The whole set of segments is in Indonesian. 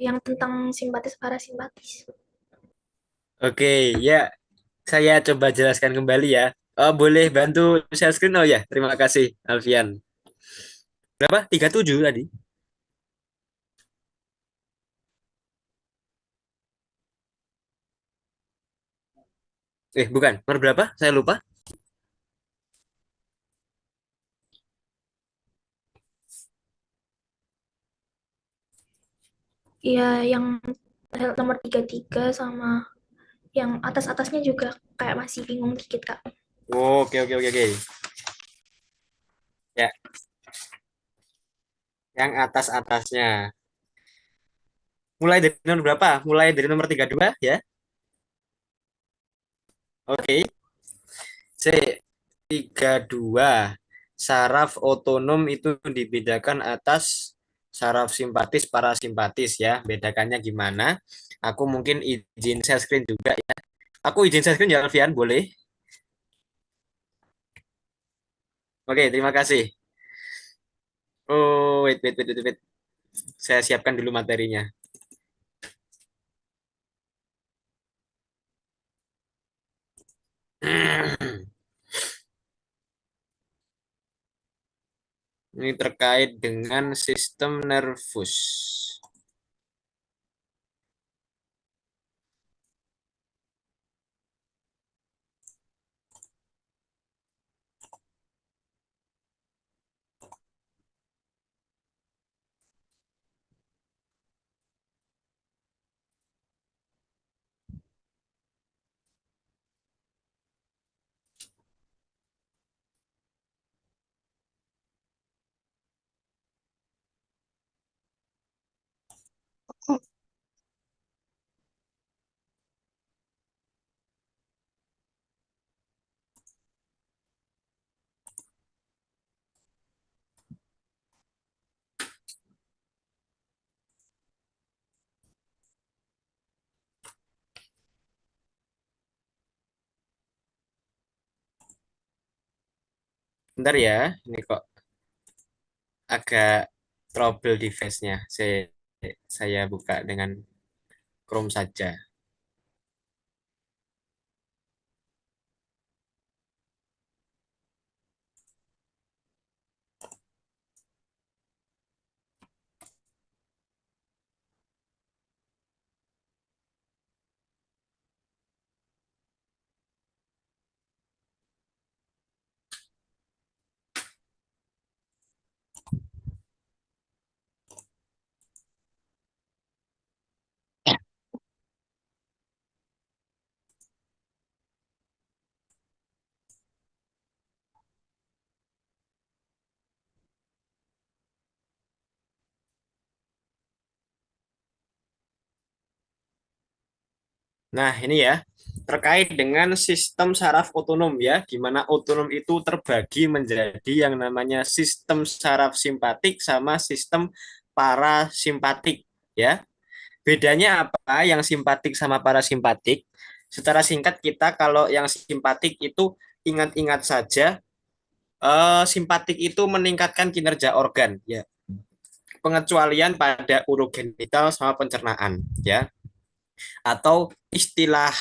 yang tentang simpatis parasimpatis. Oke, ya, saya coba jelaskan kembali ya. Boleh bantu share screen? Oh ya, terima kasih, Alfian. Berapa? 37 tadi? Bukan. Nomor berapa? Saya lupa. Iya, yang nomor 33 sama yang atas-atasnya juga kayak masih bingung dikit, Kak. Oke, oke, oke, oke. Ya, yang atas-atasnya. Mulai dari nomor berapa? Mulai dari nomor 32 ya. Oke. C, 32. Saraf otonom itu dibedakan atas saraf simpatis, parasimpatis ya. Bedakannya gimana? Aku mungkin izin share screen juga ya. Aku izin share screen ya, Alfian, boleh? Oke, terima kasih. Oh, wait, wait, wait, wait, wait. Saya siapkan dulu materinya. Ini terkait dengan sistem nervus. Bentar ya, ini kok agak trouble device-nya. Saya buka dengan Chrome saja. Nah, ini ya, terkait dengan sistem saraf otonom ya, di mana otonom itu terbagi menjadi yang namanya sistem saraf simpatik sama sistem parasimpatik ya. Bedanya apa yang simpatik sama parasimpatik? Secara singkat kita kalau yang simpatik itu ingat-ingat saja, simpatik itu meningkatkan kinerja organ ya. Pengecualian pada urogenital sama pencernaan ya. Atau istilah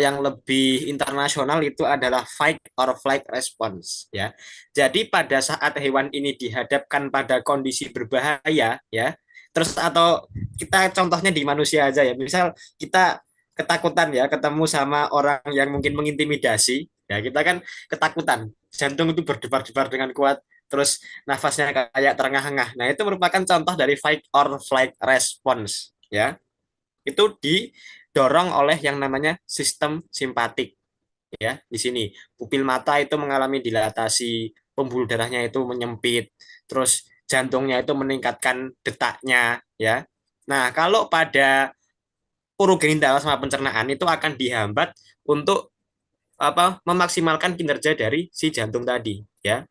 yang lebih internasional itu adalah fight or flight response ya. Jadi pada saat hewan ini dihadapkan pada kondisi berbahaya ya, terus atau kita contohnya di manusia aja ya. Misal kita ketakutan ya ketemu sama orang yang mungkin mengintimidasi, ya kita kan ketakutan. Jantung itu berdebar-debar dengan kuat, terus nafasnya kayak terengah-engah. Nah, itu merupakan contoh dari fight or flight response ya, itu didorong oleh yang namanya sistem simpatik ya. Di sini pupil mata itu mengalami dilatasi, pembuluh darahnya itu menyempit, terus jantungnya itu meningkatkan detaknya ya. Nah, kalau pada urogenital sama pencernaan itu akan dihambat untuk apa memaksimalkan kinerja dari si jantung tadi ya.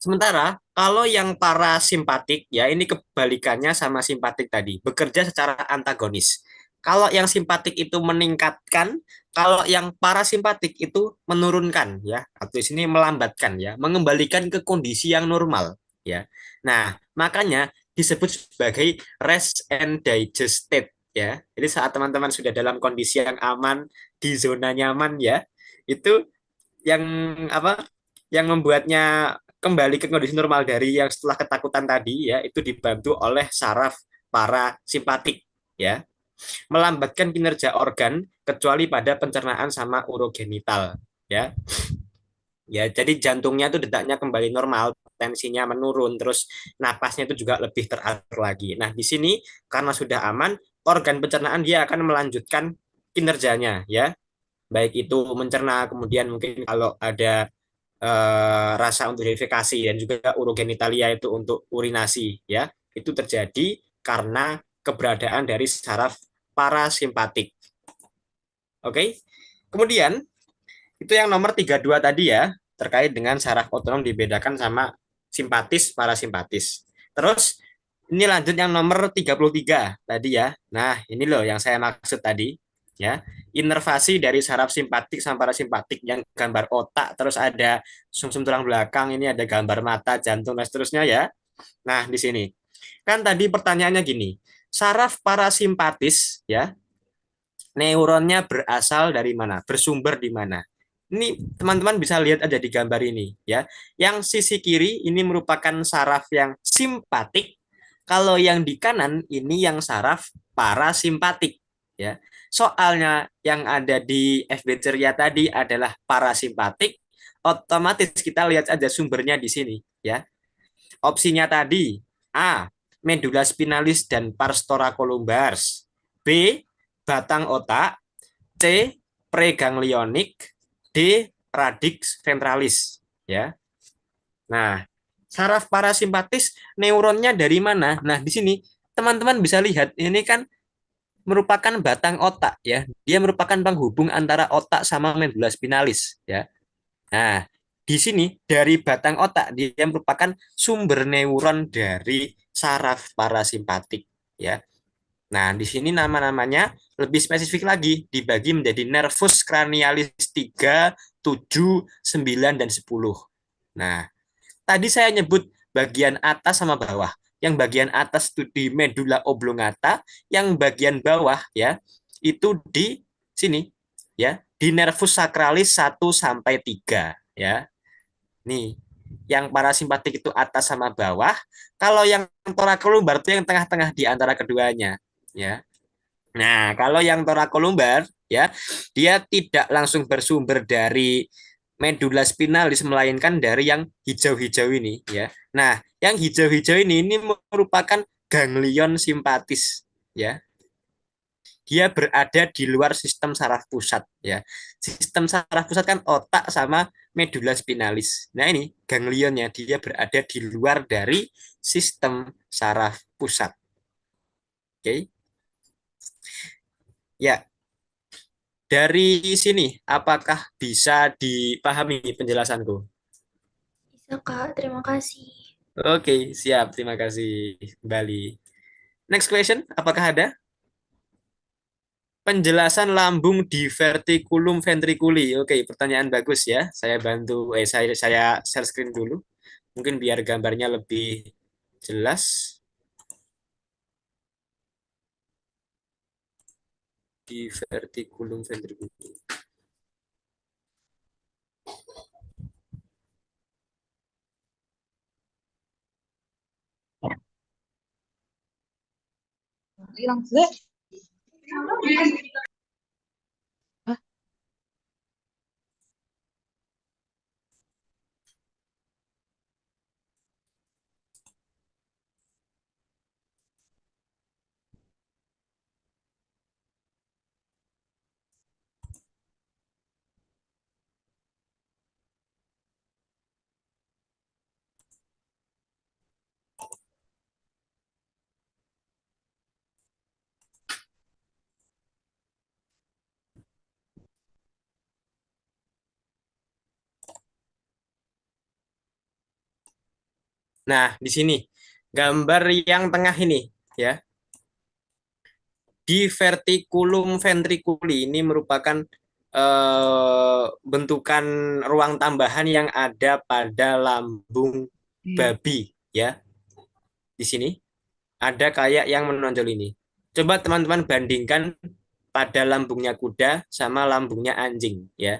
Sementara kalau yang parasimpatik ya ini kebalikannya sama simpatik tadi, bekerja secara antagonis. Kalau yang simpatik itu meningkatkan, kalau yang parasimpatik itu menurunkan ya, atau di sini melambatkan ya, mengembalikan ke kondisi yang normal ya. Nah, makanya disebut sebagai rest and digest state ya. Jadi saat teman-teman sudah dalam kondisi yang aman, di zona nyaman ya, itu yang apa? Yang membuatnya kembali ke kondisi normal dari yang setelah ketakutan tadi ya, itu dibantu oleh saraf parasimpatik ya, melambatkan kinerja organ kecuali pada pencernaan sama urogenital ya. Ya, jadi jantungnya itu detaknya kembali normal, tensinya menurun, terus napasnya itu juga lebih teratur lagi. Nah, di sini karena sudah aman, organ pencernaan dia akan melanjutkan kinerjanya ya, baik itu mencerna, kemudian mungkin kalau ada rasa untuk defekasi dan juga urogenitalia itu untuk urinasi ya, itu terjadi karena keberadaan dari saraf parasimpatik. Oke. Kemudian itu yang nomor 32 tadi ya, terkait dengan saraf otonom dibedakan sama simpatis, parasimpatis. Terus ini lanjut yang nomor 33 tadi ya. Nah, ini loh yang saya maksud tadi ya. Inervasi dari saraf simpatik sama parasimpatik yang gambar otak, terus ada sumsum tulang belakang, ini ada gambar mata, jantung dan seterusnya ya. Nah, di sini. Kan tadi pertanyaannya gini, saraf parasimpatis ya, neuronnya berasal dari mana? Bersumber di mana? Ini teman-teman bisa lihat aja di gambar ini ya. Yang sisi kiri ini merupakan saraf yang simpatik, kalau yang di kanan ini yang saraf parasimpatik ya. Soalnya yang ada di FB ceria tadi adalah parasimpatik, otomatis kita lihat aja sumbernya di sini ya. Opsinya tadi A. Medula spinalis dan pars thoracolumbaris. B. Batang otak. C. Preganglionik. D. Radix ventralis. Ya. Nah, saraf parasimpatis neuronnya dari mana? Nah, di sini teman-teman bisa lihat ini kan merupakan batang otak ya. Dia merupakan penghubung antara otak sama medula spinalis ya. Nah, di sini dari batang otak dia merupakan sumber neuron dari saraf parasimpatik ya. Nah, di sini nama-namanya lebih spesifik lagi dibagi menjadi nervus cranialis 3, 7, 9 dan 10. Nah, tadi saya nyebut bagian atas sama bawah. Yang bagian atas itu di medula oblongata, yang bagian bawah ya itu di sini ya, di nervus sacralis 1 sampai 3 ya. Nih, yang parasimpatik itu atas sama bawah. Kalau yang thoracolumbar itu yang tengah-tengah di antara keduanya, ya. Nah, kalau yang thoracolumbar, ya, dia tidak langsung bersumber dari medula spinalis, melainkan dari yang hijau-hijau ini, ya. Nah, yang hijau-hijau ini merupakan ganglion simpatis, ya. Dia berada di luar sistem saraf pusat ya. Sistem saraf pusat kan otak sama medula spinalis. Nah, ini ganglionnya dia berada di luar dari sistem saraf pusat. Oke. Ya, dari sini apakah bisa dipahami penjelasanku? Bisa, Kak. Terima kasih. Oke, siap. Terima kasih kembali. Next question, apakah ada? Penjelasan lambung di verticulum ventriculi. Oke, pertanyaan bagus ya. Saya bantu, saya share screen dulu. Mungkin biar gambarnya lebih jelas. Di verticulum ventriculi. Hilang sih. Nah, di sini gambar yang tengah ini ya. Di verticulum ventriculi ini merupakan bentukan ruang tambahan yang ada pada lambung babi ya, di sini. ada kayak yang menonjol ini. Coba teman-teman bandingkan pada lambungnya kuda sama lambungnya anjing ya.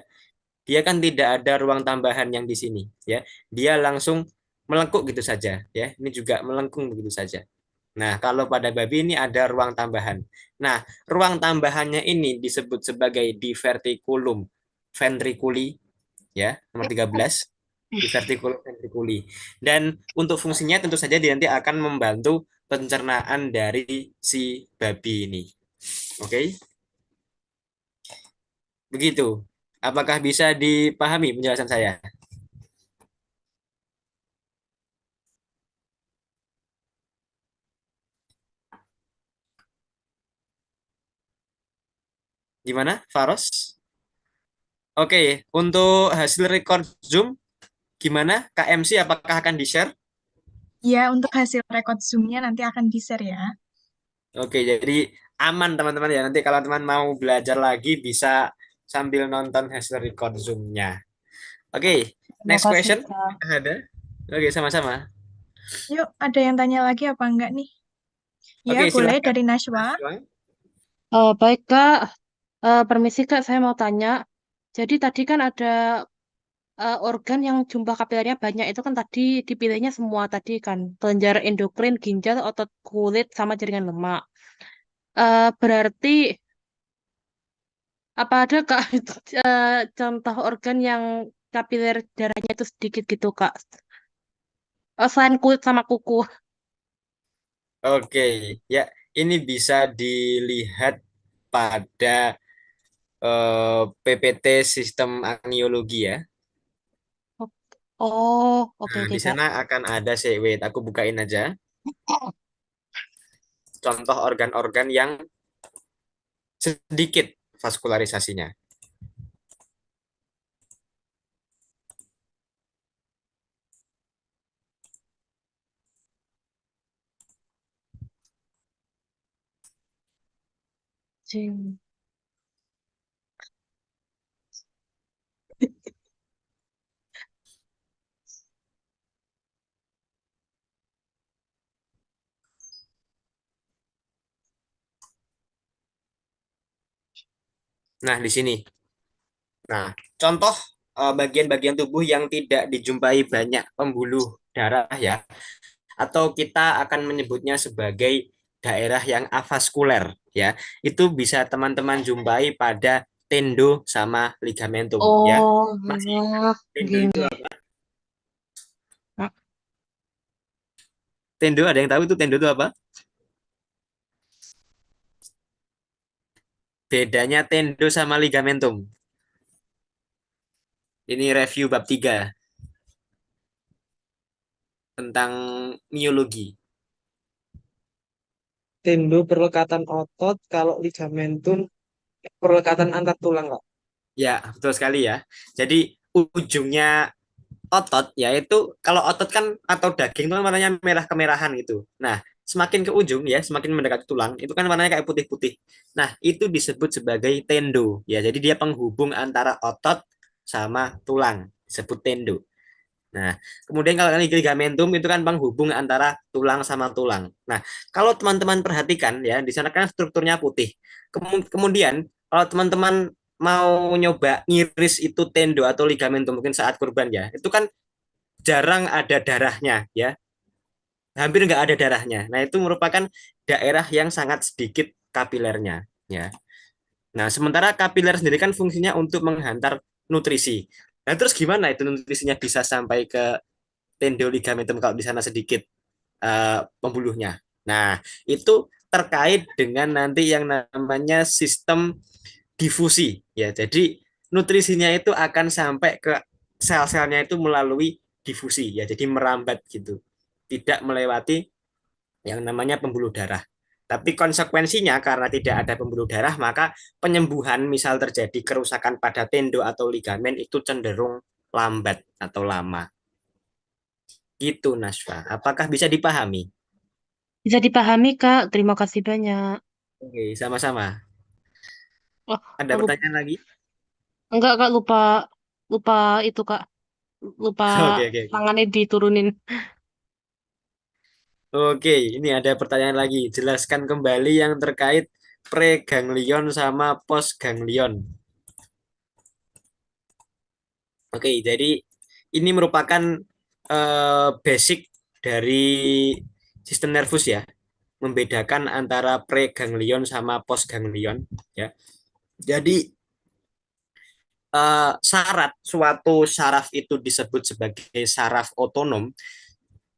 Dia kan tidak ada ruang tambahan yang di sini ya. Dia langsung melengkung gitu saja ya. Ini juga melengkung begitu saja. Nah, kalau pada babi ini ada ruang tambahan. Nah, ruang tambahannya ini disebut sebagai diverticulum ventriculi ya, nomor 13 diverticulum ventriculi. Dan untuk fungsinya tentu saja dia nanti akan membantu pencernaan dari si babi ini. Oke, begitu. Apakah bisa dipahami penjelasan saya? Gimana, Faros? Oke, untuk hasil record Zoom gimana? KMC apakah akan di-share? Ya, untuk hasil record Zoom-nya nanti akan di-share ya. Oke, jadi aman teman-teman ya. Nanti kalau teman mau belajar lagi bisa sambil nonton hasil record Zoom-nya. Oke, Terima next kasih, question. Kak. Ada? Oke, sama-sama. Yuk, ada yang tanya lagi apa enggak nih? Ya, Oke, boleh silahkan. dari Najwa. Baik, Kak. Permisi, Kak. Saya mau tanya. Jadi tadi kan ada organ yang jumlah kapilernya banyak. Itu kan tadi dipilihnya semua tadi kan. Kelenjar endokrin, ginjal, otot kulit, sama jaringan lemak. Berarti apa ada, Kak, contoh organ yang kapiler darahnya itu sedikit gitu, Kak? Selain kulit sama kuku. Oke, ya ini bisa dilihat pada PPT sistem agniologi ya. Oh, oke, Nah, oke, di Kak. sana akan ada wait, aku bukain aja. Contoh organ-organ yang sedikit vaskularisasinya. Jing. Nah, di sini. Nah, contoh bagian-bagian tubuh yang tidak dijumpai banyak pembuluh darah ya, atau kita akan menyebutnya sebagai daerah yang avaskuler ya. Itu bisa teman-teman jumpai pada tendo sama ligamentum ya. Oh, Masih alah, tendo itu gini. apa? Tendo ada yang tahu itu tendo itu apa? Bedanya tendo sama ligamentum. Ini review bab 3 tentang miologi. Tendo perlekatan otot, kalau ligamentum perlekatan antar tulang, Kak. Ya, betul sekali ya. Jadi ujungnya otot yaitu kalau otot kan atau daging itu kan warnanya merah kemerahan gitu. Nah, semakin ke ujung ya, semakin mendekati tulang, itu kan warnanya kayak putih-putih. Nah, itu disebut sebagai tendo ya. Jadi dia penghubung antara otot sama tulang, disebut tendo. Nah, kemudian kalau ligamentum itu kan penghubung antara tulang sama tulang. Nah, kalau teman-teman perhatikan ya, di sana kan strukturnya putih. Kemudian kalau teman-teman mau nyoba ngiris itu tendo atau ligamentum mungkin saat kurban ya, itu kan jarang ada darahnya ya, hampir nggak ada darahnya. Nah, itu merupakan daerah yang sangat sedikit kapilernya ya. Nah, sementara kapiler sendiri kan fungsinya untuk menghantar nutrisi. Nah, terus gimana itu nutrisinya bisa sampai ke tendo ligamentum kalau di sana sedikit pembuluhnya. Nah, itu terkait dengan nanti yang namanya sistem difusi ya. Jadi nutrisinya itu akan sampai ke sel-selnya itu melalui difusi ya. Jadi merambat gitu. Tidak melewati yang namanya pembuluh darah. Tapi konsekuensinya karena tidak ada pembuluh darah, maka penyembuhan misal terjadi kerusakan pada tendo atau ligamen itu cenderung lambat atau lama. Gitu, Nasfa. Apakah bisa dipahami? Bisa dipahami, Kak. Terima kasih banyak. Oke, sama-sama. Oh, Ada lupa. pertanyaan lagi? Enggak, Kak, lupa lupa itu, Kak. Lupa Oke, oke, oke. tangannya diturunin. Oke, ini ada pertanyaan lagi. Jelaskan kembali yang terkait preganglion sama postganglion. Oke, jadi ini merupakan basic dari sistem nervus ya, membedakan antara preganglion sama postganglion ya. Jadi syarat suatu saraf itu disebut sebagai saraf otonom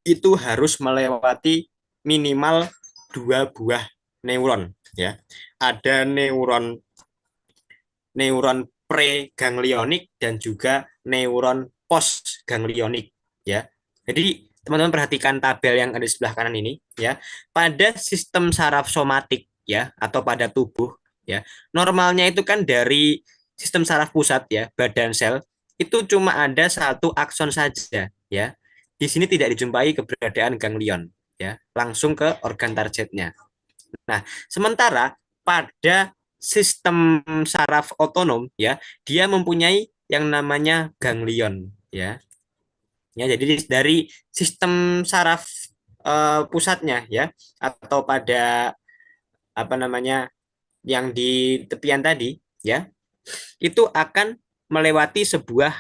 itu harus melewati minimal 2 buah neuron ya. Ada neuron neuron preganglionik dan juga neuron postganglionik ya. Jadi teman-teman perhatikan tabel yang ada di sebelah kanan ini ya. Pada sistem saraf somatik ya atau pada tubuh ya. Normalnya itu kan dari sistem saraf pusat ya, badan sel itu cuma ada satu akson saja ya. Di sini tidak dijumpai keberadaan ganglion ya, langsung ke organ targetnya. Nah, sementara pada sistem saraf otonom ya, dia mempunyai yang namanya ganglion ya. Ya, jadi dari sistem saraf pusatnya ya atau pada apa namanya yang di tepian tadi ya, itu akan melewati sebuah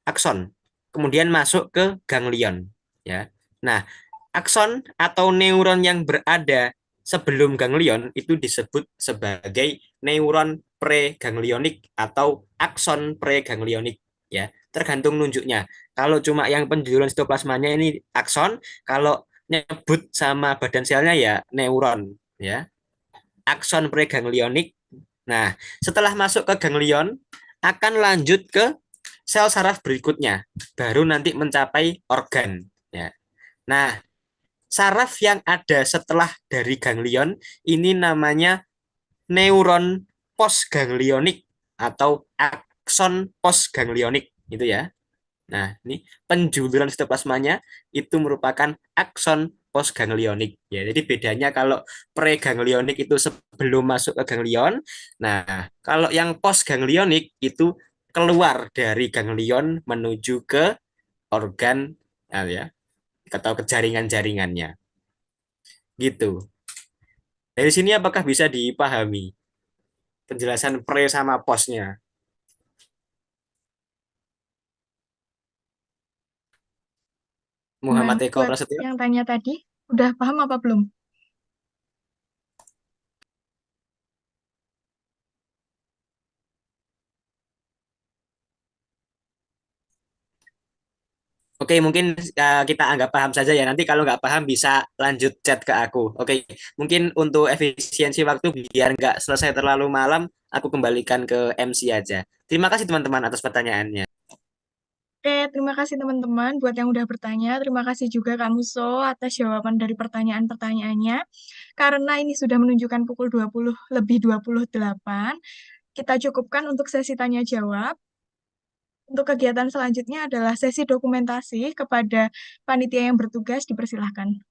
akson, kemudian masuk ke ganglion ya. Nah, akson atau neuron yang berada sebelum ganglion itu disebut sebagai neuron preganglionik atau akson preganglionik ya, tergantung nunjuknya. Kalau cuma yang penjuruan sitoplasmanya ini akson, kalau nyebut sama badan selnya ya neuron ya, akson preganglionik. Nah, setelah masuk ke ganglion akan lanjut ke sel saraf berikutnya, baru nanti mencapai organ ya. Nah, saraf yang ada setelah dari ganglion ini namanya neuron postganglionik atau akson postganglionik gitu ya. Nah, ini penjuluran sitoplasmanya itu merupakan akson postganglionik ya. Jadi bedanya kalau preganglionik itu sebelum masuk ke ganglion. Nah, kalau yang postganglionik itu keluar dari ganglion menuju ke organ ya atau ke jaringan-jaringannya. Gitu. Dari sini apakah bisa dipahami penjelasan pre sama postnya? Muhammad Gimana Eko buat Prasetyo. yang tanya tadi? Udah paham apa belum? Oke, mungkin kita anggap paham saja ya. Nanti kalau nggak paham bisa lanjut chat ke aku. Oke, mungkin untuk efisiensi waktu biar nggak selesai terlalu malam, aku kembalikan ke MC aja. Terima kasih teman-teman atas pertanyaannya. Oke, terima kasih teman-teman buat yang udah bertanya. Terima kasih juga Kak Muso atas jawaban dari pertanyaan-pertanyaannya. Karena ini sudah menunjukkan pukul 20 lebih 28, kita cukupkan untuk sesi tanya jawab. Untuk kegiatan selanjutnya adalah sesi dokumentasi kepada panitia yang bertugas, dipersilahkan.